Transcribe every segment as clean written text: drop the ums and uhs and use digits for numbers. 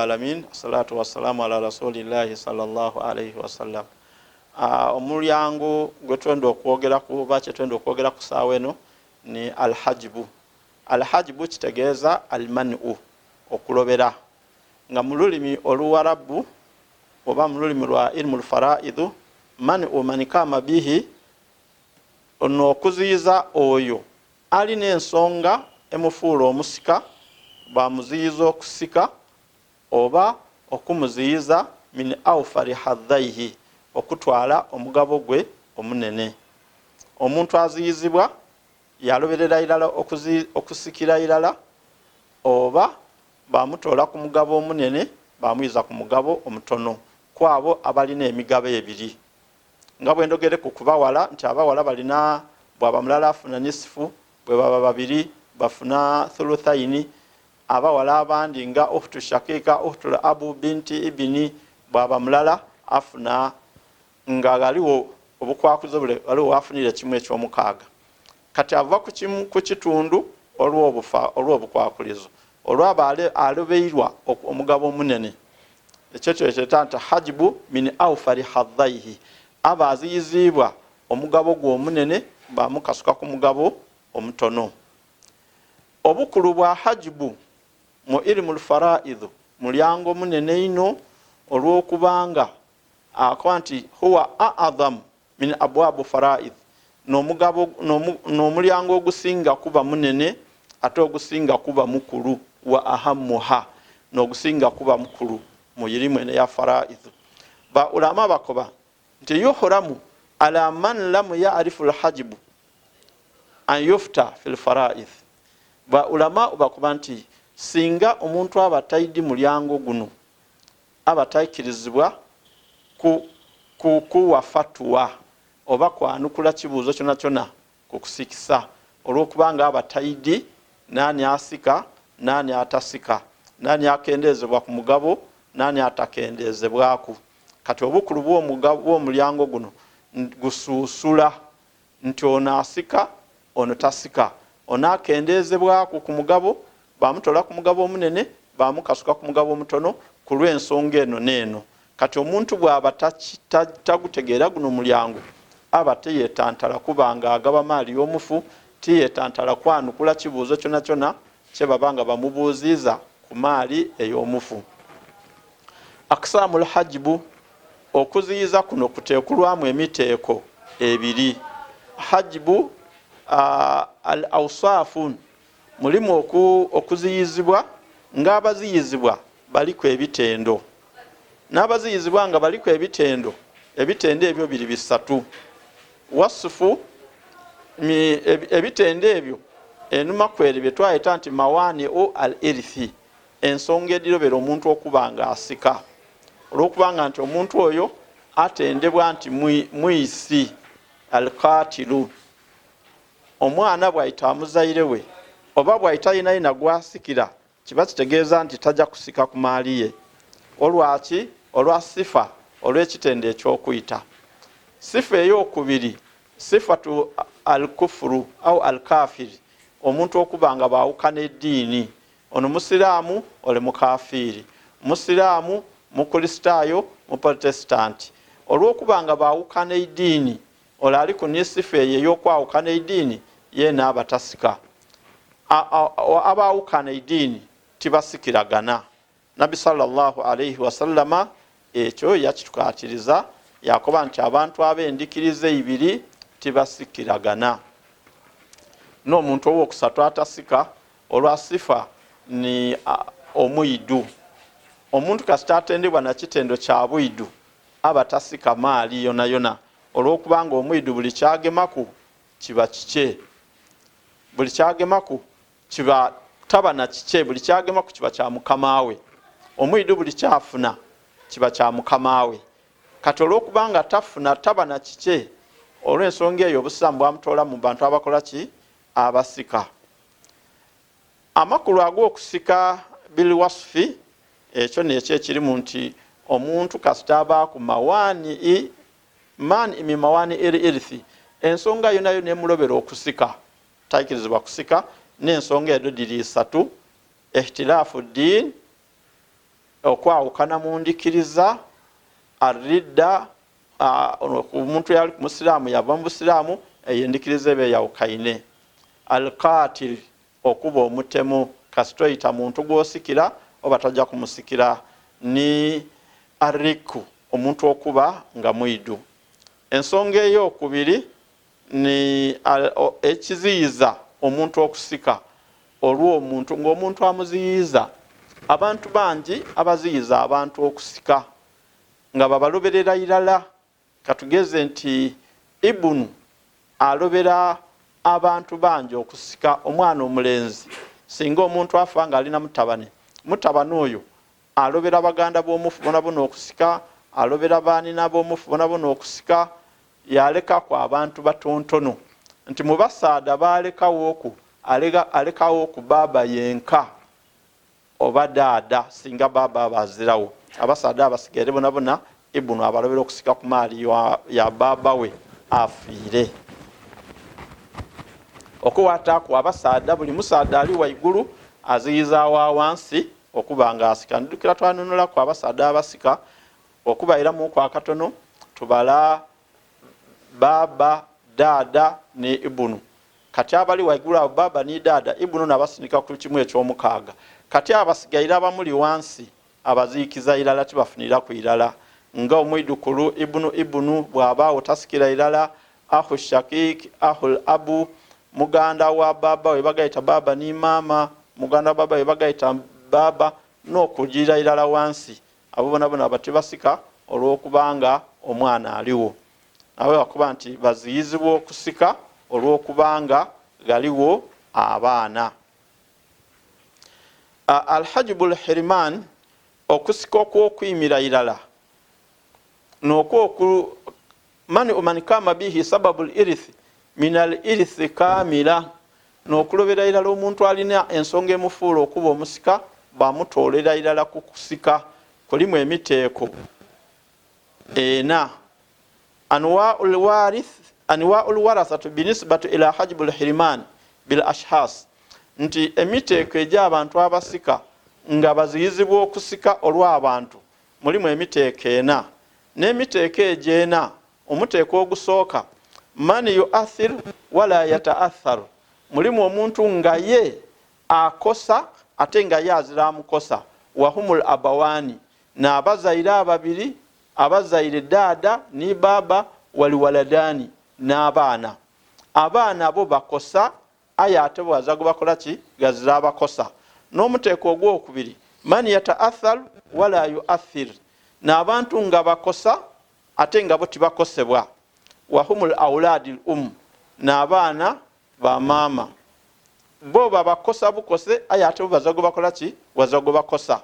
alamin salatu wassalamu ala rasulillahi sallallahu alayhi wasallam. Omulyango gwe twenda okwogera ku bache twenda okwogera ku saawa eno ni alhajbu. Alhajbu kitegeeza almanu, okulobera, nga mu lulimi oluwarabu oba mu lulimi lwa ilmu lfaraidu manu manikama bihi, ono okuziyiza oyo alina ensonga emufuula omusika, bamuziyiza okusika oba okumuziyiza min awfari hadhaihi, okutwala omugabo gwe omunene. Omuntu aziyizibwa yaloberera ilala okusikira ilala, oba bamutoola ku mugabo omunene bamuyiza ku mugabo omutono, kwabo abalina emigabo ebiri. Nga bwe ndogere ku kubawala nti abawala balina bwaba mulala afuna nisfu, bwe baba babiri bafuna thuluthaini. Abawala abandi nga ukhtu shakika, ukhtu abu binti ibini, bwaba mulala afuna nga galiwo obukwakuzo bule waliwo afunire kimu eky'omukaaga. Kati ava ku kitundu olw'obukwakulizo olwaba alobeirwa omugabo omunene, ekyo kyeta nti hajbu min awfari hadhaihi, aba aziyizibwa omugabo gwe omunene bamukasuka ku mugabo omutono. Obukulu bwa hajbu mu ilmu lfaraidu mulyango munene ino, olw'okubanga akoba nti huwa a'adhamu min abwabu faraid, n'omulyango ogusinga kuba munene ate ogusinga kuba mukulu, wa ahammuha, n'ogusinga kuba mukulu mu irimu ene ya faraidu. Ba ulama bakoba nti yuhramu ala man lam ya'rifu alhajbu an yufta fil faraid. Ba ulama bakoba nti singa omuntu abataidi mulyango guno abataikirizibwa kuwa fatwa oba kwanukula kibuuzo kyona kyona kukusikisa, olw'okubanga abataidi nani asika nani atasika, nani akendezebwa ku mugabo nani atakendezebwaku. Kati obukulu bw'omulyango guno gusuusula nti ono asika ono tasika, ono akendezebwaku ku mugabo bamutola ku mugabo omunene bamukasuka ku mugabo omutono ku lw'ensonga eno n'eno. Kati omuntu bw'aba tagutegeera guno mulyango aba teyetantala kubanga agaba maali y'omufu, tiyetantala kwanukula kibuuzo kyona kyona kye babanga bamubuuziza ku maali ey'omufu. Aksamu lhajbu, okuziyiza kuno kuteekulwamu emiteeko ebiri. Hajbu al awsafun, mulimu okuziyizibwa ng'abaziyizibwa baliku ebitendo, n'abaziyizibwa nga baliku ebitendo. Ebitendo ebyo biri bisatu. Wasufu, ebitendo ebyo enuma kweri bye twayita nti mawani o al irithi, ensonga edirobera omuntu okuba nga asika, olw'okubanga nti omuntu oyo atendebwa nti mwisi alqatilu. Omwana bw'ayita muzaire we oba bw'ayita yinayina gwasikira, kiba kitegeeza nti tajja kusika ku maali ye. Olwaki? Olwa sifa, olw'ekitendo eky'okuyita. Sifa ey'okubiri, sifatu al-kufuru au al-kafiri, omuntu okuba nga baawukana eddiini. Ono musiraamu ole mukafiri, musiraamu mukristaayo muprotestanti. Olw'okuba nga baawukana eddiini, ole ali ku nisifa eyo ey'okwawukana eddiini, ye n'aba tasika. Abaawukana eddiini tibasikiragana. Nabbi sallallahu alayhi wasallama ekyo yakitukatiriza, yakoba nti abantu ab'endikiriza ibiri tibasikiragana. N'omuntu ow'okusatu atasika olwa sifa ni omwidu. Omuntu kasita atendebwa na kitendo kya bwidu aba tasika maali yona yona, olw'okubanga omwidu buli kyagemaku kiba kike, buli kyagemaku kiba taba na kike, buli kyagemaku kiba kya mukamaawe. Omwidu buli kyafuna kiba kya mukamaawe. Kati olw'okubanga tafuna taba na kike, olw'ensonga eyo obusiraamu bwamutoola mu bantu abakola ki? Abasika. Amakulu ag'okusika bil wasfi, ekyo nekyo ekirimu nti omuntu kasita aba ku mawani mi mawani irithi, ensonga yona yona emulobera okusika tayikirizibwa kusika, n'ensonga ezo diri isatu: ihtilafu ddin, okwawukana mu ndikiriza aridda omuntu yali ku musiraamu yava mu busiraamu eyendikiriza ebe yawukaine. Alqatil okuba omutemu kasitoyita muntu gwosikira oba tajja kumusikira. Ni ariku omuntu okuba nga mwidu. Ensonga ey'okubiri ni ekiziyiza omuntu okusika olwo omuntu ng'omuntu amuziyiza. Abantu bangi abaziyiza abantu okusika nga babaloberera irala. Katugeze nti Ibunu alobera abantu bangi okusika omwana omulenzi. Singa omuntu afa nga alina mutabani oyo alobera baganda b'omufu bona okusika, alobera baanina b'omufu bona okusika. Yaleka ku abantu batontono nti mu basaada alekawo ku baaba yenka oba daada singa baaba abazirawo. Abasaada abasigere bona Ibunu abalobera okusika ku maali ya baaba we afiire. Okuwata ku abasaada buli musaada ali waigulu aziyiza wa wansi okuba nga asika. Ndukira twanunula ku abasaada abasika okubayira mu kwa katono tubala baba, dada ne Ibunu. Kati abali waigulu abo baba ni dada, Ibunu nabasinika ku kimu eky'omukaaga. Kati abasigaira abamuli wansi abaziikiza irala tibafunira ku irala. Nga omwidukulu Ibunu bw'abaawo tasikira irala. Ahu Shakik, ahul abu, muganda wa baba we bagayita baba ni mama, muganda wa baba we bagayita baba, n'okugira irala wansi. Abo bona batibasika olw'okubanga omwana aliwo. Awe wakuba nti baziyizibwa okusika olw'okubanga galiwo abaana. Alhajibul hiriman okusika okw'okuyimira irala n'okwoku mani kama bihi sababul irithi minal irithi kamila n'okulobera irala omuntu alina ensonga emufuula okuba omusika bamutoolera irala ku kusika. Kulimu emiteeko ena. Anwa'ul warasatu binisbatu ila hajibul hiriman bil ashhas. Nti emiteeko egy'abantu abasika nga baziyizibwa okusika olw'abantu mulimu emiteeko ena. N'emiteeko egy'ena omuteeko ogusooka man yu'athir wala yata'athar. Mulimu omuntu nga ye akosa ate nga ye azira amukosa. Wahumul abawani n'abazaire ababiri, abazaire dada ni baba wali waladani n'abaana. Abaana bo bakosa aya ate bwaza gubakola ki gazira abakosa. N'omuteeko ogwokubiri man yata'athar wala yu'athir. N'abantu nga bakosa ate nga bo tibakosebwa. Wahumul auladil n'abaana ba mama bo babakosa bukose aya ate baza gubakola ki waza gubakosa.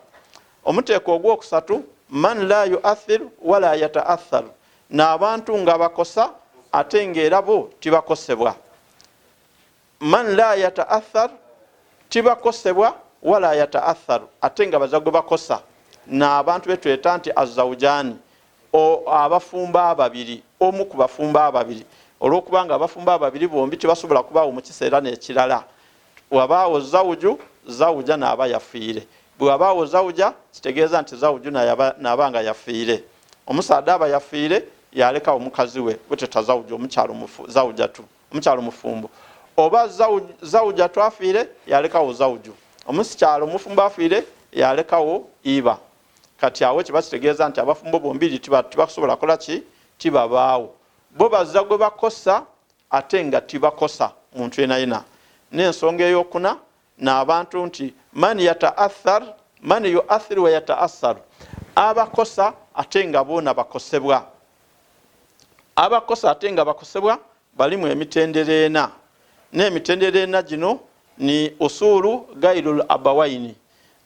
Omuteeko ogwokusatu man la yu'athir wala yata'athar. N'abantu nga bakosa ate ng'era bo tibakosebwa. Man la yata'athar tibakosebwa wala yata'athar ate nga baza gubakosa. N'abantu betweta nti azawujani abafumba ababiri, omu ku bafumba ababiri. Olw'okubanga abafumba ababiri bombi tibasobola kubaawo mu kiseera n'ekirala. Wabaawo zawuja n'aba yafiire. Bw'abaawo zawuja kitegeeza nti zawuju n'abanga yafiire. Omusaada aba yafiire yaleka omukazi we buteta zawuja zawujatu omukyalo mufumbo. Oba zawuja twafiire yalekawo zawuju. Omusikyalo mufumbo afiire yalekawo iba. Kati awo kiba kitegeeza nti abafumbo bombiri tibakusobola kola ki tibabaawo. Bo bazza gwe bakosa ate nga tibakosa muntu yenayina. N'ensonga ey'okuna n'abantu nti man yu'athir wa yata'assar. Abakosa ate nga boona bakosebwa. Abakosa ate nga bakosebwa balimu emitendera ena. N'emitendera ena gino ni usulu gairul abawaini.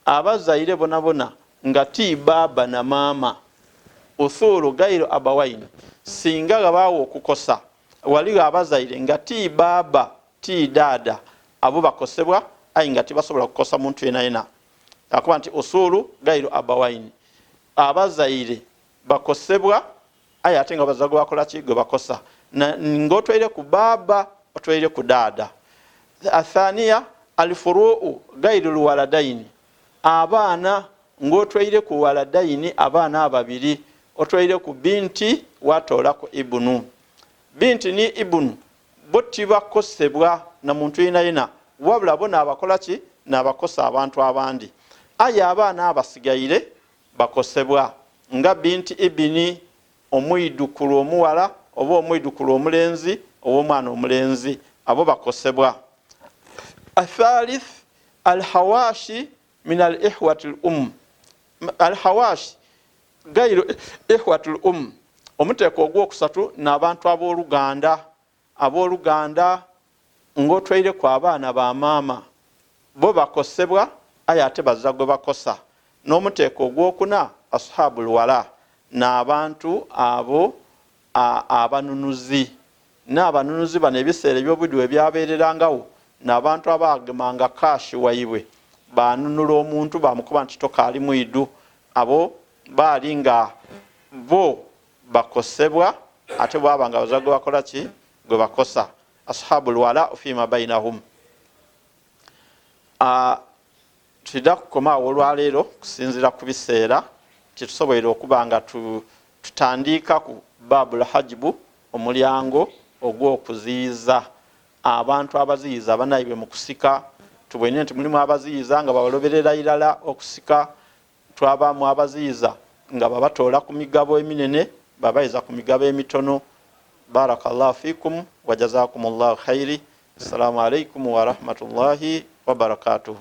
Abazaire bona nga ti baba na mama. Usulu gairu abawaini. Singa gabaawo okukosa waliwo abazaire nga ti baba ti dada abo bakosebwa ayi nga tibasobola kukosa muntu yenayina. Akuba nti usulu gairu abawaini. Abazaire bakosebwa ayi ate nga bazago bakola ki gwe bakosa. Ng'otwaire ku baba otwaire ku dada. Athaniya alfuruu gairu waladaini. Abaana ng'otwaire ku waladaini abaana ababiri, otwaire ku binti watoola ku ibunu. Binti ni ibunu bo tibakosebwa na muntu yenayena, wabula bo n'abakola ki? N'abakosa abantu abandi. Aye abaana abasigaire bakosebwa nga binti ibini, omwidukulu omuwala oba omwidukulu omulenzi oba omwana omulenzi, abo bakosebwa. Athalith alhawashi min alihwati al alhawashi gairu ihwati al omuteeko ogwokusatu n'abantu abooluganda ng'otwaire ku abaana ba maama, bo bakosebwa aye ate bazza gwe bakosa. N'omuteeko ogwokuna ashabul wala, n'abantu abo abanunuzi. N'abanunuzi bano ebiseera eby'obudde we byabeererangawo, n'abantu abagemanga kaashi waibwe, banunula omuntu bamukuba nti tokaali mwidu, abo baali nga bo bakosebwa ate bwaba nga bazza gwe bakola ki? Gwe bakosa. Ashabul wala fima bainahum. Tudda kukomaawo olwaleero kusinziira ku biseera kitusoboire okuba nga tutandiika ku babul hajbu, omulyango ogw'okuziyiza. Abantu abaziyiza abanaibwe mu kusika, tubwenye nti mulimu abaziyiza nga babaloberera irala okusika, twabaamu abaziyiza nga babatoola ku migabo eminene babayiza ku migabo emitono. Barakallahu fikum wa jazakumullahu khairi. Assalamu alaikum wa rahmatullahi wa barakatuh.